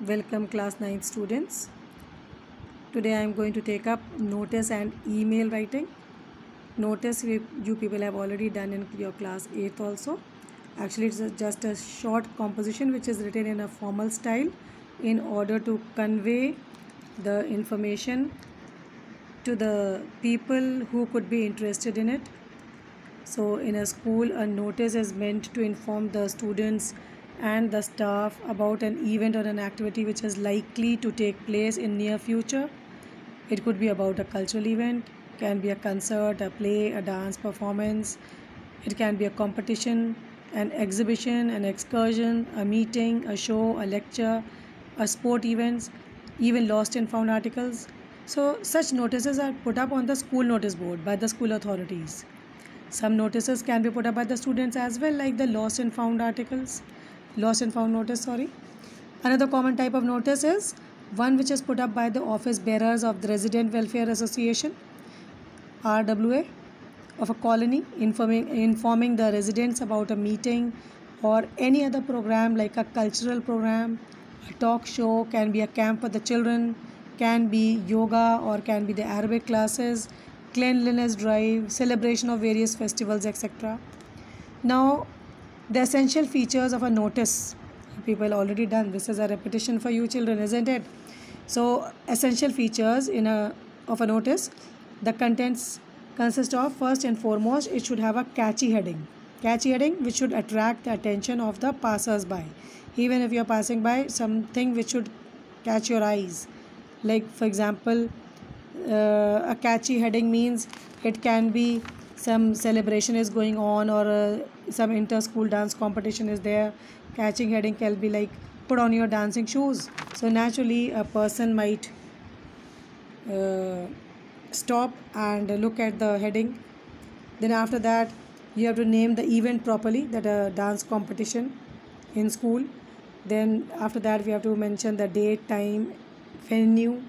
Welcome class 9 students. Today I am going to take up notice and email writing. Notice you people have already done in your class 8th also. Actually it's just a short composition which is written in a formal style in order to convey the information to the people who could be interested in it. So in a school, a notice is meant to inform the students and the staff about an event or an activity which is likely to take place in near future. It could be about a cultural event, can be a concert, a play, a dance performance. It can be a competition, an exhibition, an excursion, a meeting, a show, a lecture, a sport events, even lost and found articles. So such notices are put up on the school notice board by the school authorities. Some notices can be put up by the students as well, like the lost and found articles, lost and found notice, sorry. Another common type of notice is one which is put up by the office bearers of the Resident Welfare Association, RWA, of a colony, informing the residents about a meeting or any other program like a cultural program, a talk show, can be a camp for the children, can be yoga or can be the Arabic classes, cleanliness drive, celebration of various festivals, etc. Now, the essential features of a notice. People already done. This is a repetition for you children, isn't it? So, essential features of a notice. The contents consist of, first and foremost, it should have a catchy heading. Catchy heading which should attract the attention of the passers-by. Even if you are passing by, something which should catch your eyes. Like for example, a catchy heading means it can be some celebration is going on or some inter-school dance competition is there. Catching heading can be like put on your dancing shoes. So naturally a person might stop and look at the heading. Then after that you have to name the event properly, that a dance competition in school. Then after that we have to mention the date, time, venue.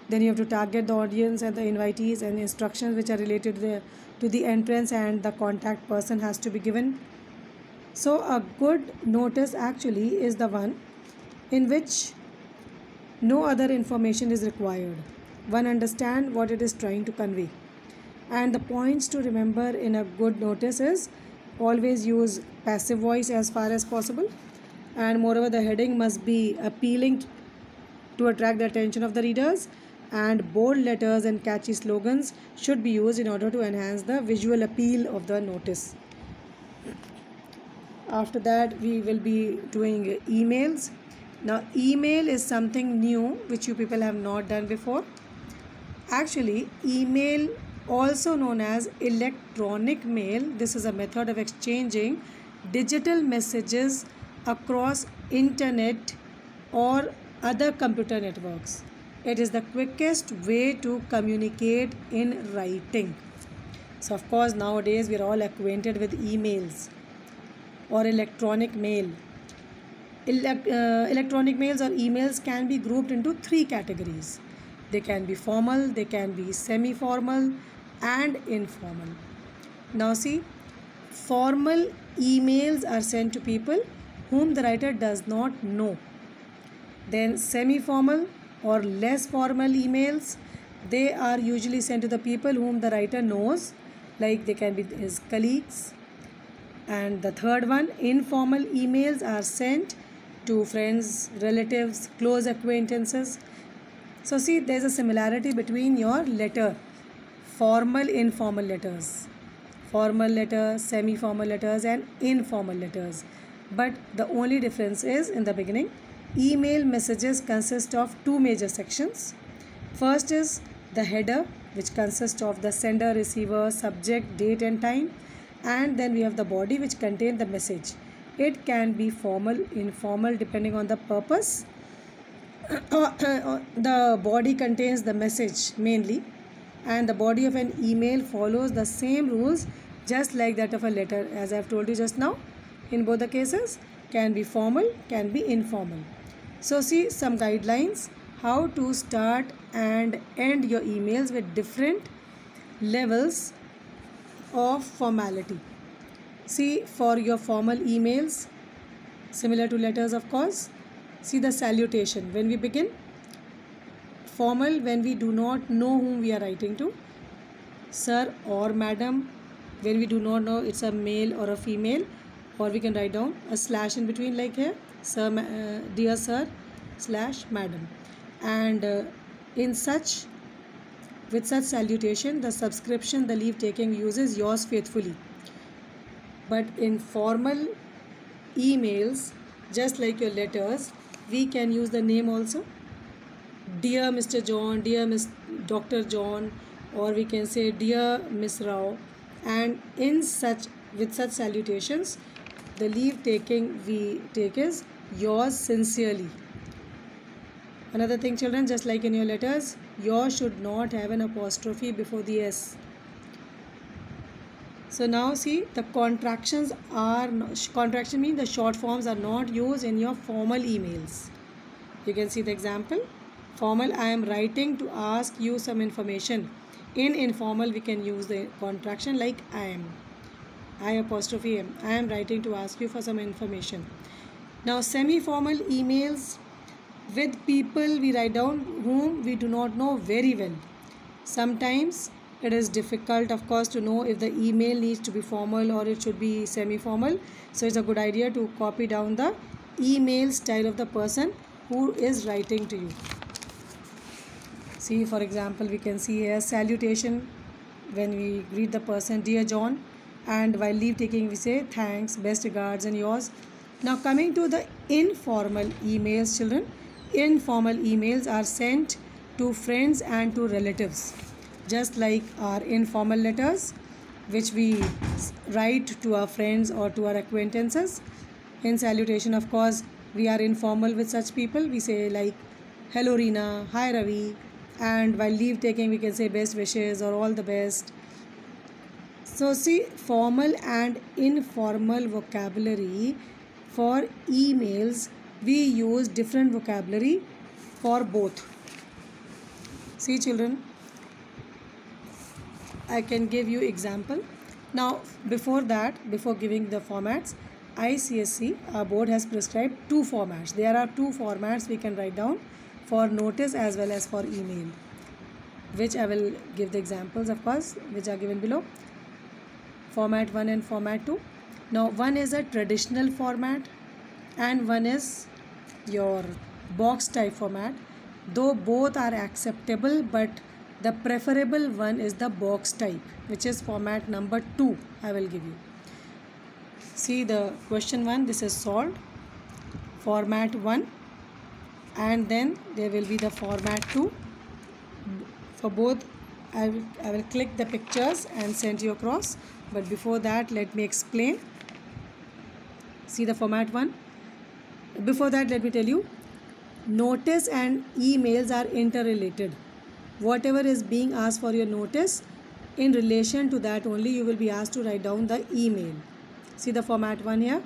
Then you have to target the audience and the invitees, and instructions which are related to the entrance, and the contact person has to be given. So a good notice actually is the one in which no other information is required. One understand what it is trying to convey. And the points to remember in a good notice is always use passive voice as far as possible, and moreover the heading must be appealing to attract the attention of the readers, and bold letters and catchy slogans should be used in order to enhance the visual appeal of the notice. After that we will be doing emails. Now email is something new which you people have not done before. Actually, email, also known as electronic mail, this is a method of exchanging digital messages across internet or other computer networks. It is the quickest way to communicate in writing. So of course nowadays we are all acquainted with emails or electronic mail. Electronic mails or emails can be grouped into three categories. They can be formal, they can be semi-formal and informal. Now see, formal emails are sent to people whom the writer does not know. Then semi-formal or less formal emails, they are usually sent to the people whom the writer knows, like they can be his colleagues. And the third one, informal emails are sent to friends, relatives, close acquaintances. So see, there is a similarity between your letter, formal, informal letters, formal letters, semi-formal letters and informal letters. But the only difference is in the beginning, email messages consist of two major sections. First is the header, which consists of the sender, receiver, subject, date and time. And then we have the body, which contains the message. It can be formal, informal, depending on the purpose. The body contains the message mainly, and the body of an email follows the same rules just like that of a letter, as I have told you just now. In both the cases, can be formal, can be informal. So see some guidelines how to start and end your emails with different levels of formality. See, for your formal emails, similar to letters of course, See the salutation. When we begin, formal when we do not know whom we are writing to, sir or madam when we do not know it's a male or a female, or we can write down a slash in between like here, sir, dear sir slash madam. And in such with such salutation, the subscription the leave taking uses yours faithfully. But in formal emails, just like your letters, we can use the name also. Dear Mr. John, dear Miss Dr. John, or we can say dear Miss Rao. And in such with such salutations, the leave taking we take is yours sincerely. Another thing, children, just like in your letters, yours should not have an apostrophe before the S. So now see, the contraction means the short forms are not used in your formal emails. You can see the example. Formal, I am writing to ask you some information. In informal, we can use the contraction like I am. I apostrophe am. I am writing to ask you for some information. Now semi-formal emails, with people we write down whom we do not know very well. Sometimes it is difficult, of course, to know if the email needs to be formal or it should be semi-formal. So it's a good idea to copy down the email style of the person who is writing to you. See, for example, we can see here salutation when we greet the person, dear John, and while leave taking we say thanks, best regards, and yours. Now coming to the informal emails, children. Informal emails are sent to friends and to relatives, just like our informal letters which we write to our friends or to our acquaintances. In salutation, of course, we are informal with such people. We say like hello Reena, hi Ravi, and while leave taking we can say best wishes or all the best. So see, formal and informal vocabulary for emails, we use different vocabulary for both. See children, I can give you example. Now before giving the formats, ICSE, our board has prescribed two formats. There are two formats we can write down for notice as well as for email, which I will give the examples, of course, which are given below. Format 1 and format 2. Now one is a traditional format and one is your box type format. Though both are acceptable, but the preferable one is the box type, which is format number 2 I will give you. See the question 1, this is solved. Format 1, and then there will be the format 2. For both I will click the pictures and send you across, but before that let me explain. See the format 1. Before that, let me tell you, notice and emails are interrelated. Whatever is being asked for your notice, in relation to that only you will be asked to write down the email. See the format 1 here.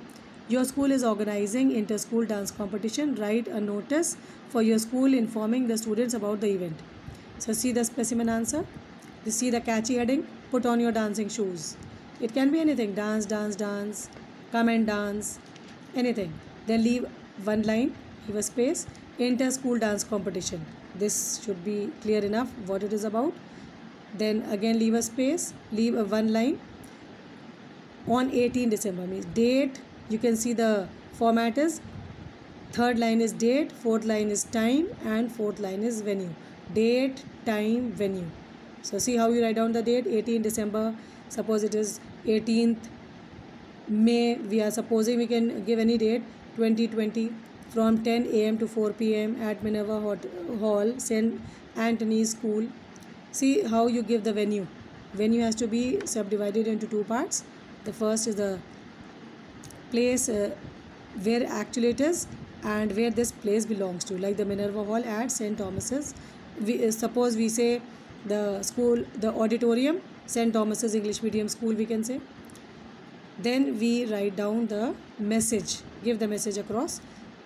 Your school is organizing inter-school dance competition. Write a notice for your school informing the students about the event. So see the specimen answer. You see the catchy heading, put on your dancing shoes. It can be anything, dance, dance, dance, come and dance, anything. Then leave one line, leave a space, inter-school dance competition. This should be clear enough what it is about. Then again leave a space, leave a one line. On 18 December means date. You can see the format is, third line is date, fourth line is time, and fourth line is venue. Date, time, venue. So see how you write down the date, 18 December. Suppose it is 18th May. We are supposing we can give any date, 2020, from 10 a.m. to 4 p.m. at Minerva Hall, St. Anthony's School. See how you give the venue. Venue has to be subdivided into two parts. The first is the place where actually it is and where this place belongs to, like the Minerva Hall at St. Thomas's. Suppose we say the school, the auditorium, St. Thomas's English Medium School, we can say. Then we write down the message, give the message across.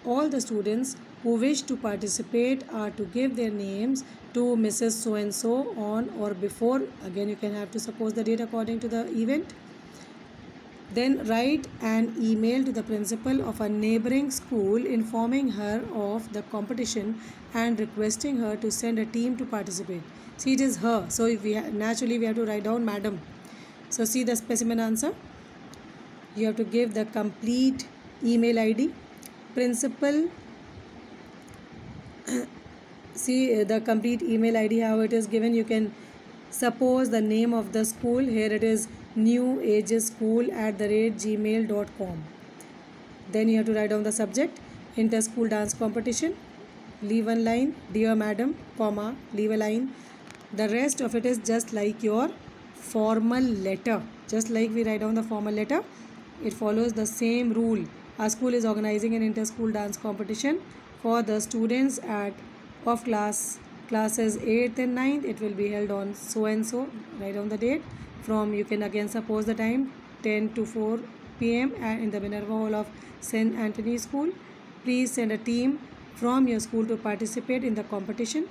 All the students who wish to participate are to give their names to Mrs. So-and-so on or before. Again, you can have to suppose the date according to the event. Then write an email to the principal of a neighboring school informing her of the competition and requesting her to send a team to participate. See, it is her. So if naturally we have to write down madam. So see the specimen answer. You have to give the complete email ID. Principal. See the complete email ID, how it is given. You can suppose the name of the school. Here it is newageschool@gmail.com. Then you have to write down the subject, inter-school dance competition. Leave one line, dear madam, comma, leave a line. The rest of it is just like your formal letter. Just like we write down the formal letter, it follows the same rule. Our school is organizing an inter-school dance competition for the students of classes 8th and 9th. It will be held on so and so. Write down the date. From, you can again suppose the time, 10 to 4 p.m. in the Minerva Hall of St. Anthony School. Please send a team from your school to participate in the competition.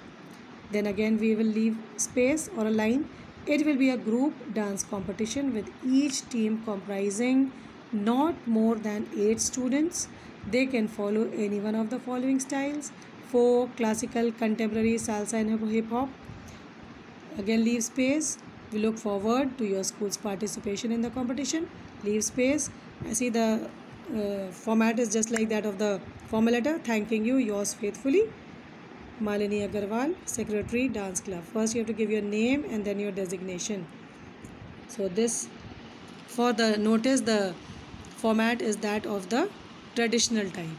Then again we will leave space or a line. It will be a group dance competition with each team comprising not more than 8 students. They can follow any one of the following styles: folk, classical, contemporary, salsa and hip hop. Again leave space. We look forward to your school's participation in the competition. Leave space. I see the format is just like that of the formal letter. Thanking you, yours faithfully, Malini Agarwal, Secretary, Dance Club. First you have to give your name and then your designation. So this, for the notice, the format is that of the traditional type.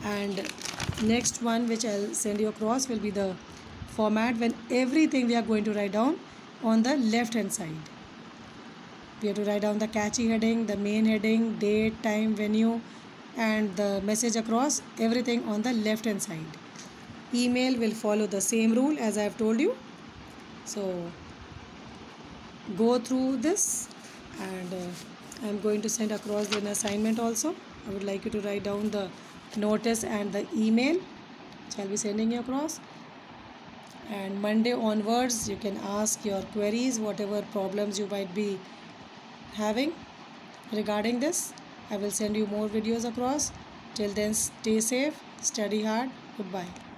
And next one which I'll send you across will be the format when everything we are going to write down on the left hand side. We have to write down the catchy heading, the main heading, date, time, venue, and the message across, everything on the left hand side. Email will follow the same rule as I have told you. So go through this, and I'm going to send across an assignment also. I would like you to write down the notice and the email which I'll be sending you across. And Monday onwards you can ask your queries, whatever problems you might be having regarding this. I will send you more videos across. Till then, stay safe, study hard. Goodbye.